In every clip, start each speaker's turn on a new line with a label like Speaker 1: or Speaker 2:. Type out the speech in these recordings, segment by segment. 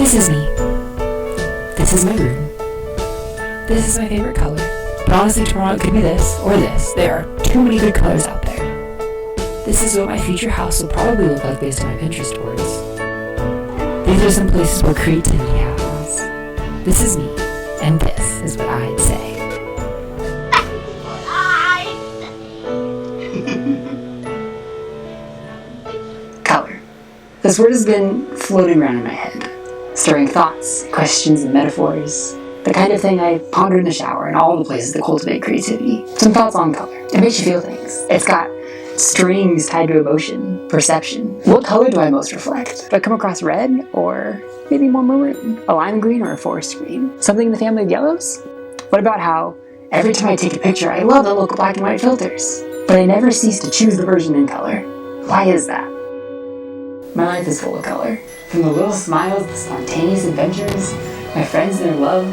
Speaker 1: This is me. This is my room. This is my favorite color. But honestly, tomorrow it could be this or this. There are too many good colors out there. This is what my future house will probably look like based on my Pinterest boards. These are some places where creativity happens. This is me, and this is what I'd say. Color. This word has been floating around in my head, stirring thoughts, questions, and metaphors. The kind of thing I ponder in the shower and all the places that cultivate creativity. Some thoughts on color. It makes you feel things. It's got strings tied to emotion, perception. What color do I most reflect? Do I come across red or maybe more maroon? A lime green or a forest green? Something in the family of yellows? What about how every time I take a picture, I love the look of black and white filters, but I never cease to choose the version in color? Why is that? My life is full of color. From the little smiles, the spontaneous adventures, my friends and their love,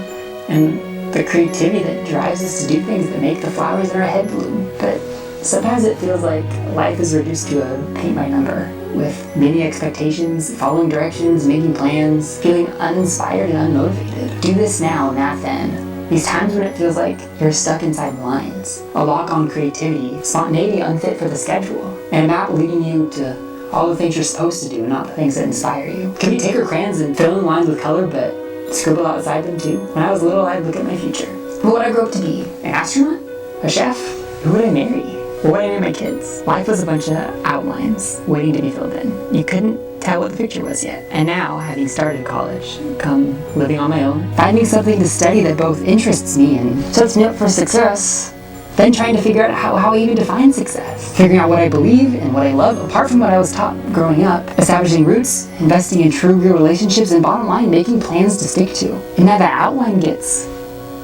Speaker 1: and the creativity that drives us to do things that make the flowers in our head bloom. But sometimes it feels like life is reduced to a paint by number, with many expectations, following directions, making plans, feeling uninspired and unmotivated. Do this now and that then. These times when it feels like you're stuck inside lines, a lock on creativity, spontaneity unfit for the schedule, and a map leading you to all the things you're supposed to do and not the things that inspire you. Can we take our crayons and fill in lines with color, but scribble outside them too? When I was little, I'd look at my future. What would I grow up to be? An astronaut? A chef? Who would I marry? What would I name my kids? Life was a bunch of outlines waiting to be filled in. You couldn't tell what the picture was yet. And now, having started college, come living on my own, finding something to study that both interests me and sets me up for success, then trying to figure out how I even define success. Figuring out what I believe and what I love apart from what I was taught growing up. Establishing roots, investing in true real relationships, and bottom line, making plans to stick to. And now that outline gets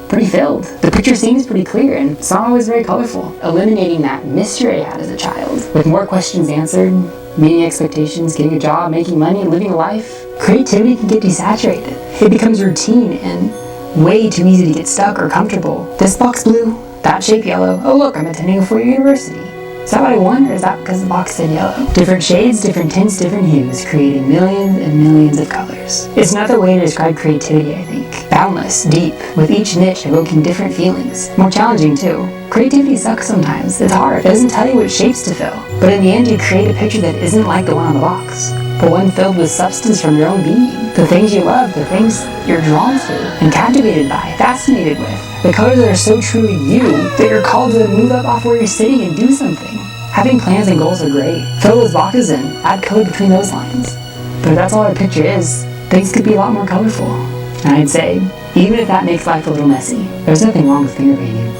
Speaker 1: pretty filled. The picture seems pretty clear and it's not always very colorful. Eliminating that mystery I had as a child. With more questions answered, meeting expectations, getting a job, making money, and living a life, creativity can get desaturated. It becomes routine and way too easy to get stuck or comfortable. This box blue, that shape yellow. Oh look, I'm attending a four-year university. Is that what I want, or is that because the box said yellow? Different shades, different tints, different hues, creating millions and millions of colors. It's another way to describe creativity, I think. Boundless, deep, with each niche evoking different feelings. More challenging too. Creativity sucks sometimes. It's hard. It doesn't tell you which shapes to fill. But in the end, you create a picture that isn't like the one on the box, but one filled with substance from your own being. The things you love, the things you're drawn to and captivated by, fascinated with. The colors that are so truly you that you're called to move up off where you're sitting and do something. Having plans and goals are great. Fill those boxes and add color between those lines. But if that's all our picture is, things could be a lot more colorful. And I'd say, even if that makes life a little messy, there's nothing wrong with finger painting.